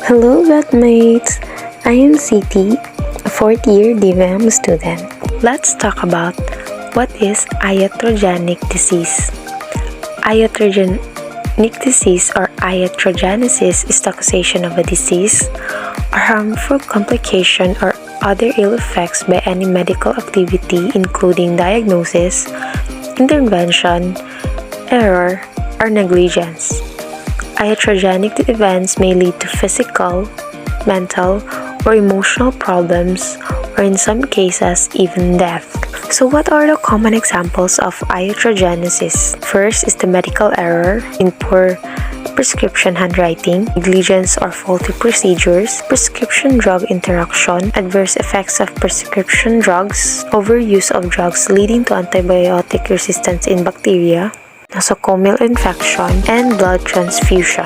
Hello vetmates! I am CT, a 4th year DVM student. Let's talk about what is iatrogenic disease. Iatrogenic disease or iatrogenesis is the causation of a disease or harmful complication or other ill effects by any medical activity including diagnosis, intervention, error, or negligence. Iatrogenic events may lead to physical, mental, or emotional problems, or in some cases, even death. So what are the common examples of iatrogenesis? First is the medical error in poor prescription handwriting, negligence or faulty procedures, prescription drug interaction, adverse effects of prescription drugs, overuse of drugs leading to antibiotic resistance in bacteria, nosocomial infection, and blood transfusion.